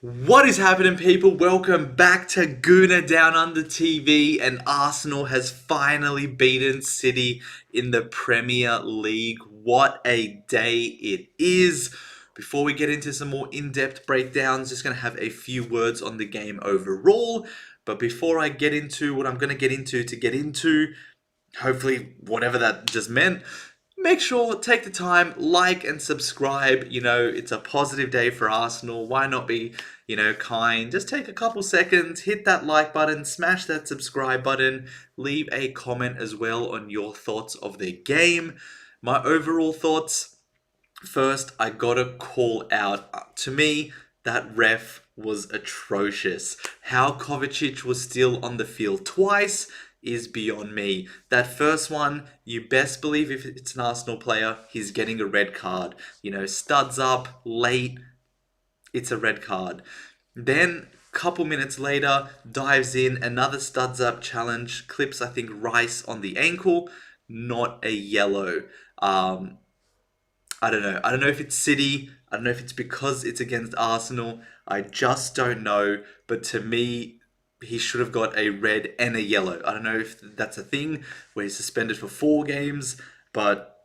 What is happening, people? Welcome back to Gooner Down Under TV, and Arsenal has finally beaten City in the Premier League. What a day it is! Before we get into some more in-depth breakdowns, just going to have a few words on the game overall. But before I get into what I'm going to get into, hopefully whatever that just meant, make sure take the time, like and subscribe. It's a positive day for Arsenal. Why not be kind? Just take a couple seconds, hit that like button, smash that subscribe button, leave a comment as well on your thoughts of the game. My overall thoughts: first, I gotta call out, to me, that ref was atrocious. How Kovacic was still on the field twice is beyond me. That first one, you best believe if it's an Arsenal player, he's getting a red card. Studs up, late, it's a red card. Then, couple minutes later, dives in, another studs up challenge, clips, I think, Rice on the ankle, not a yellow. I don't know. I don't know if it's City. I don't know if it's because it's against Arsenal. I just don't know. But to me, he should have got a red and a yellow. I don't know if that's a thing where he's suspended for 4 games, but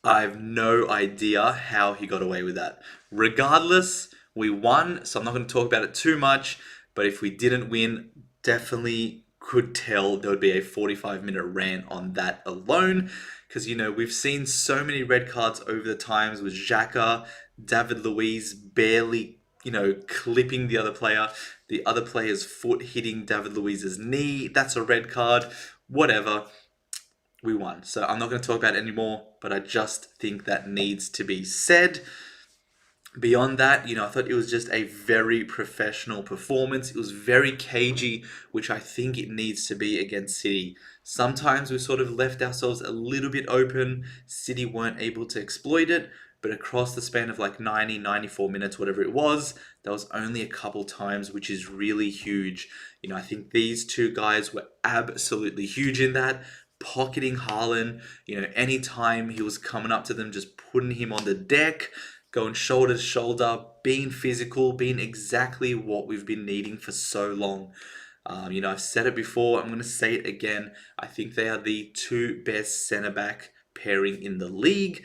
I have no idea how he got away with that. Regardless, we won, so I'm not going to talk about it too much. But if we didn't win, definitely could tell there would be a 45-minute rant on that alone. Because, we've seen so many red cards over the times with Xhaka, David Luiz barely, clipping the other player's foot hitting David Luiz's knee. That's a red card. Whatever. We won. So I'm not going to talk about it anymore, but I just think that needs to be said. Beyond that, I thought it was just a very professional performance. It was very cagey, which I think it needs to be against City. Sometimes we sort of left ourselves a little bit open. City weren't able to exploit it, but across the span of like 90, 94 minutes, whatever it was, there was only a couple times, which is really huge. I think these two guys were absolutely huge in that. Pocketing Haaland, anytime he was coming up to them, just putting him on the deck, going shoulder to shoulder, being physical, being exactly what we've been needing for so long. I've said it before, I'm going to say it again. I think they are the two best centre-back pairing in the league.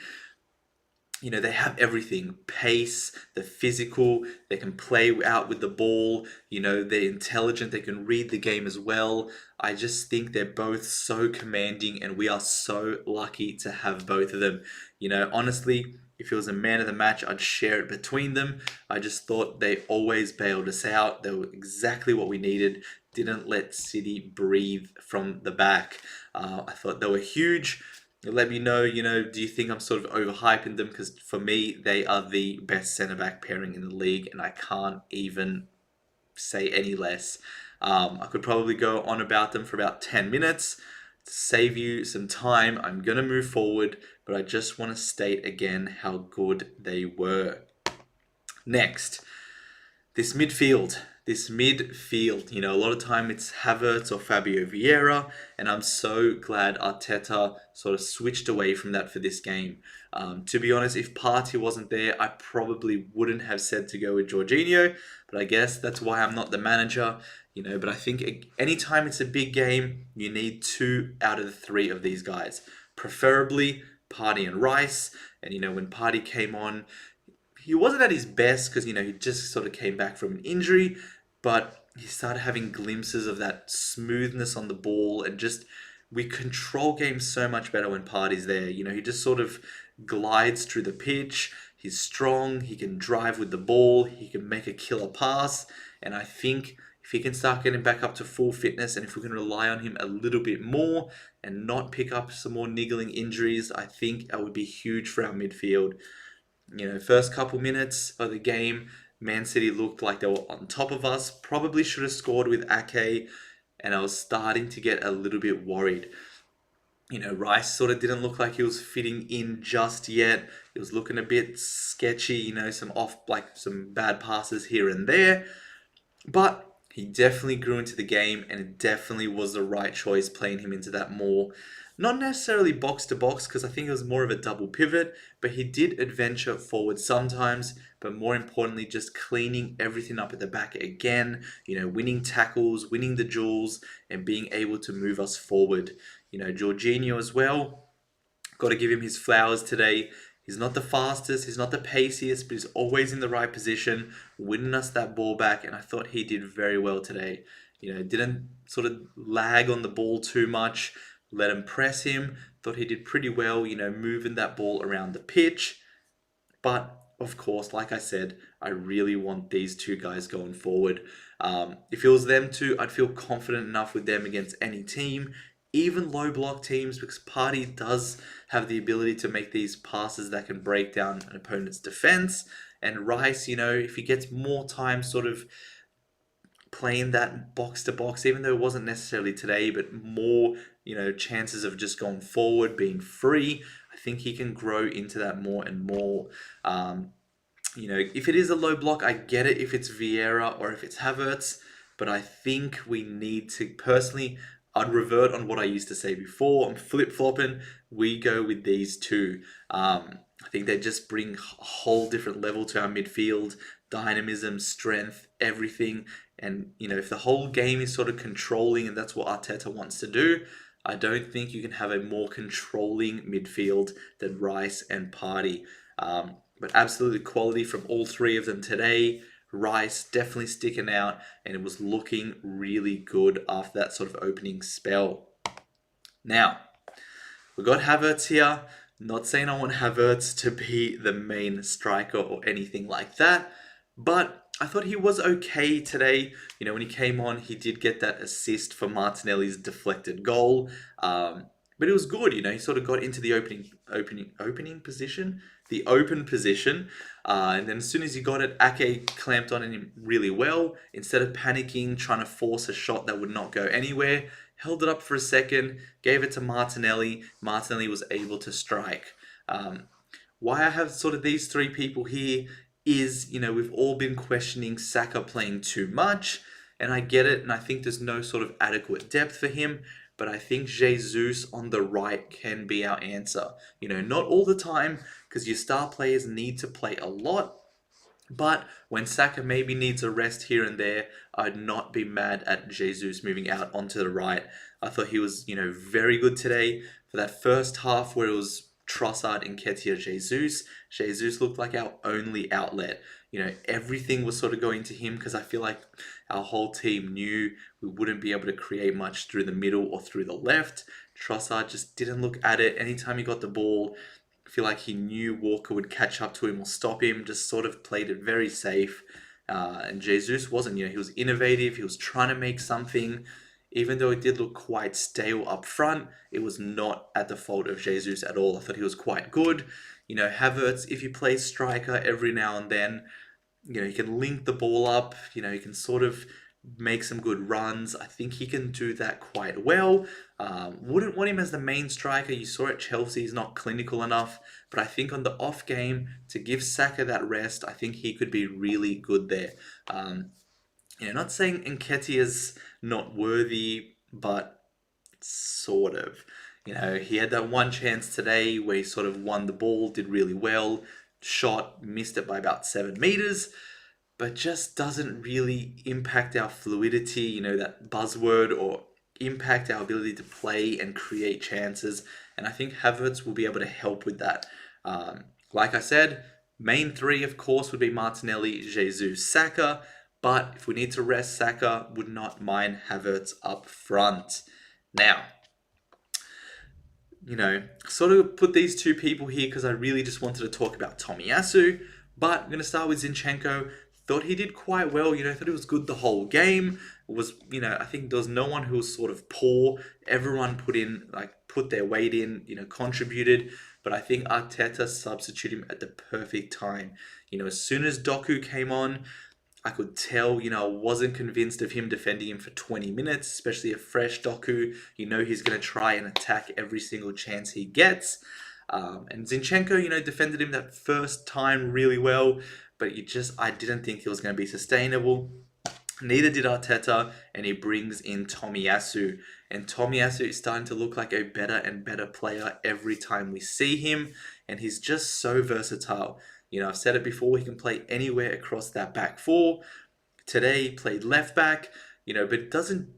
They have everything. Pace, the physical, they can play out with the ball, they're intelligent, they can read the game as well. I just think they're both so commanding, and we are so lucky to have both of them. Honestly, if it was a man of the match, I'd share it between them. I just thought they always bailed us out. They were exactly what we needed. Didn't let City breathe from the back. I thought they were huge. Let me know, do you think I'm sort of overhyping them? Because for me, they are the best centre-back pairing in the league, and I can't even say any less. I could probably go on about them for about 10 minutes. To save you some time, I'm going to move forward, but I just want to state again how good they were. Next, this midfield, a lot of time it's Havertz or Fabio Vieira, and I'm so glad Arteta sort of switched away from that for this game. To be honest, if Partey wasn't there, I probably wouldn't have said to go with Jorginho, but I guess that's why I'm not the manager. But I think anytime it's a big game, you need 2 out of the 3 of these guys, preferably Partey and Rice. And when Partey came on, he wasn't at his best because, he just sort of came back from an injury, but he started having glimpses of that smoothness on the ball, and just, we control games so much better when Partey's there. He just sort of glides through the pitch. He's strong, he can drive with the ball, he can make a killer pass, and I think if he can start getting back up to full fitness, and if we can rely on him a little bit more and not pick up some more niggling injuries, I think that would be huge for our midfield. First couple minutes of the game, Man City looked like they were on top of us. Probably should have scored with Ake, and I was starting to get a little bit worried. Rice sort of didn't look like he was fitting in just yet. He was looking a bit sketchy, some bad passes here and there. But he definitely grew into the game, and it definitely was the right choice playing him into that more Not necessarily box to box, because I think it was more of a double pivot, but he did adventure forward sometimes, but more importantly, just cleaning everything up at the back again, winning tackles, winning the duels, and being able to move us forward. Jorginho as well, got to give him his flowers today. He's not the fastest, he's not the paciest, but he's always in the right position, winning us that ball back, and I thought he did very well today. Didn't sort of lag on the ball too much, let him press him. Thought he did pretty well, moving that ball around the pitch. But of course, like I said, I really want these two guys going forward. If it was them two, I'd feel confident enough with them against any team, even low block teams, because Partey does have the ability to make these passes that can break down an opponent's defense. And Rice, if he gets more time sort of playing that box to box, even though it wasn't necessarily today, but more, chances of just going forward, being free, I think he can grow into that more and more. If it is a low block, I get it if it's Vieira or if it's Havertz, but I think we need to, personally, I'd revert on what I used to say before. I'm flip-flopping. We go with these two. I think they just bring a whole different level to our midfield, dynamism, strength, everything. And, if the whole game is sort of controlling and that's what Arteta wants to do, I don't think you can have a more controlling midfield than Rice and Partey. But absolutely quality from all three of them today. Rice definitely sticking out, and it was looking really good after that sort of opening spell. Now, we've got Havertz here. Not saying I want Havertz to be the main striker or anything like that, but I thought he was okay today. When he came on, he did get that assist for Martinelli's deflected goal. But it was good, he sort of got into the open position, and then as soon as he got it, Ake clamped on him really well. Instead of panicking, trying to force a shot that would not go anywhere, held it up for a second, gave it to Martinelli. Martinelli was able to strike. Why I have sort of these three people here is, we've all been questioning Saka playing too much, and I get it, and I think there's no sort of adequate depth for him. But I think Jesus on the right can be our answer. Not all the time, because your star players need to play a lot. But when Saka maybe needs a rest here and there, I'd not be mad at Jesus moving out onto the right. I thought he was, very good today. For that first half where it was Trossard, Nketiah, Jesus. Jesus looked like our only outlet. Everything was sort of going to him, because I feel like our whole team knew we wouldn't be able to create much through the middle or through the left. Trossard just didn't look at it. Anytime he got the ball, I feel like he knew Walker would catch up to him or stop him, just sort of played it very safe. And Jesus wasn't, he was innovative. He was trying to make something. Even though it did look quite stale up front, it was not at the fault of Jesus at all. I thought he was quite good. Havertz, if you play striker every now and then, he can link the ball up, he can sort of make some good runs. I think he can do that quite well. Wouldn't want him as the main striker. You saw at Chelsea, he's not clinical enough. But I think on the off game, to give Saka that rest, I think he could be really good there. Not saying Nketiah's not worthy, but sort of. He had that one chance today where he sort of won the ball, did really well, shot, missed it by about 7 meters, but just doesn't really impact our fluidity, that buzzword, or impact our ability to play and create chances. And I think Havertz will be able to help with that. Like I said, main three, of course, would be Martinelli, Jesus, Saka. But if we need to rest Saka, would not mind Havertz up front. Now, sort of put these two people here because I really just wanted to talk about Tomiyasu. But I'm going to start with Zinchenko. Thought he did quite well. Thought he was good the whole game. I think there was no one who was sort of poor. Everyone put their weight in, contributed. But I think Arteta substituted him at the perfect time. As soon as Doku came on, I could tell, I wasn't convinced of him defending him for 20 minutes, especially a fresh Doku. He's going to try and attack every single chance he gets. And Zinchenko, defended him that first time really well, but I didn't think it was going to be sustainable. Neither did Arteta, and he brings in Tomiyasu. And Tomiyasu is starting to look like a better and better player every time we see him, and he's just so versatile. I've said it before, he can play anywhere across that back four. Today he played left back, but it doesn't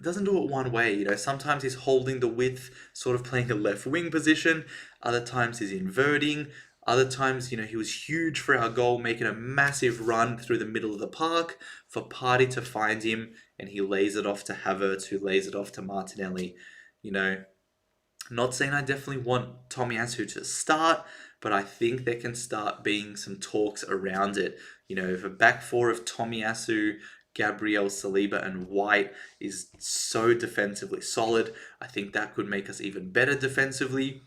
do it one way. Sometimes he's holding the width, sort of playing a left wing position. Other times he's inverting. Other times, he was huge for our goal, making a massive run through the middle of the park for Partey to find him, and he lays it off to Havertz, who lays it off to Martinelli. Not saying I definitely want Tomiyasu to start, but I think there can start being some talks around it. If a back four of Tomiyasu, Gabriel, Saliba, and White is so defensively solid, I think that could make us even better defensively.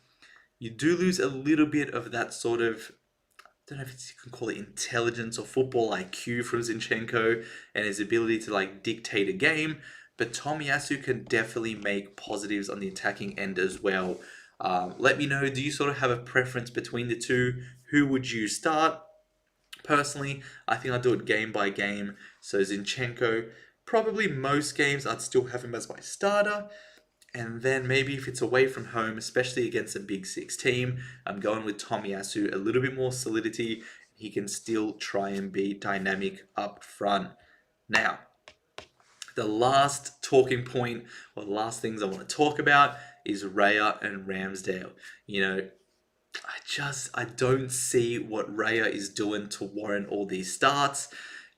You do lose a little bit of that sort of, I don't know if you can call it intelligence or football IQ from Zinchenko and his ability to dictate a game. But Tomiyasu can definitely make positives on the attacking end as well. Let me know, do you sort of have a preference between the two? Who would you start? Personally, I think I'd do it game by game. So Zinchenko, probably most games I'd still have him as my starter. And then maybe if it's away from home, especially against a Big Six team, I'm going with Tomiyasu, a little bit more solidity. He can still try and be dynamic up front. Now, the last talking point, or the last things I want to talk about, is Raya and Ramsdale. I don't see what Raya is doing to warrant all these starts.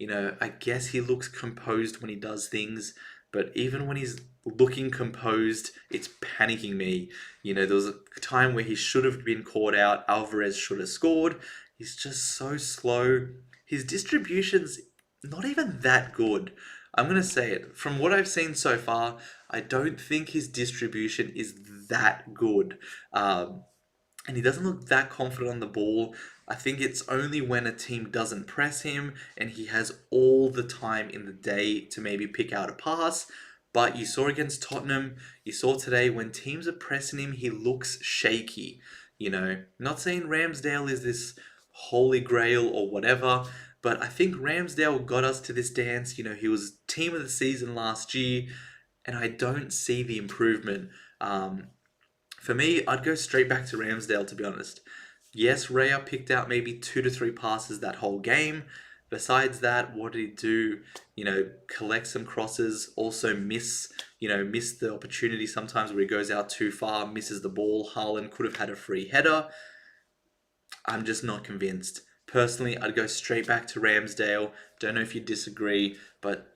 I guess he looks composed when he does things, but even when he's looking composed, it's panicking me. There was a time where he should have been caught out. Alvarez should have scored. He's just so slow. His distribution's not even that good. I'm going to say it. From what I've seen so far, I don't think his distribution is that good. And he doesn't look that confident on the ball. I think it's only when a team doesn't press him and he has all the time in the day to maybe pick out a pass. But you saw against Tottenham, you saw today when teams are pressing him, he looks shaky. Not saying Ramsdale is this holy grail or whatever, but I think Ramsdale got us to this dance. He was team of the season last year, and I don't see the improvement. For me, I'd go straight back to Ramsdale, to be honest. Yes, Raya picked out maybe 2 to 3 passes that whole game. Besides that, what did he do? Collect some crosses, also miss the opportunity sometimes where he goes out too far, misses the ball. Haaland could have had a free header. I'm just not convinced. Personally, I'd go straight back to Ramsdale. Don't know if you disagree, but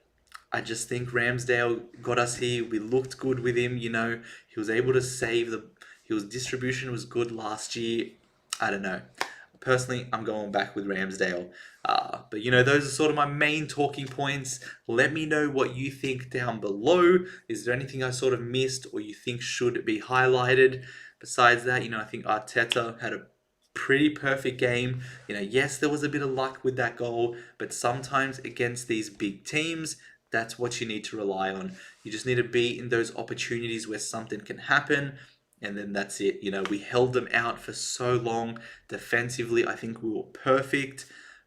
I just think Ramsdale got us here. We looked good with him, he was able to save his distribution was good last year. I don't know. Personally, I'm going back with Ramsdale. But those are sort of my main talking points. Let me know what you think down below. Is there anything I sort of missed or you think should be highlighted? Besides that, I think Arteta had a pretty perfect game. Yes, there was a bit of luck with that goal, but sometimes against these big teams, that's what you need to rely on. You just need to be in those opportunities where something can happen, and then that's it. We held them out for so long. Defensively, I think we were perfect.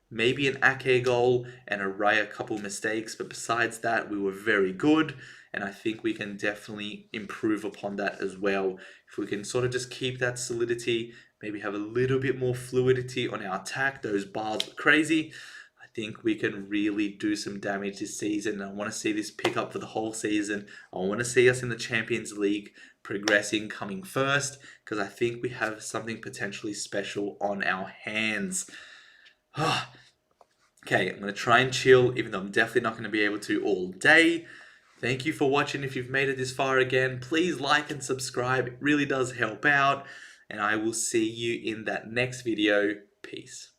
Maybe an Ake goal and a Raya couple mistakes, but besides that, we were very good, and I think we can definitely improve upon that as well. If we can sort of just keep that solidity, maybe have a little bit more fluidity on our attack. Those bars were crazy. I think we can really do some damage this season. I want to see this pick up for the whole season. I want to see us in the Champions League progressing, coming first, because I think we have something potentially special on our hands. Okay, I'm going to try and chill, even though I'm definitely not going to be able to all day. Thank you for watching. If you've made it this far again, please like and subscribe. It really does help out. And I will see you in that next video. Peace.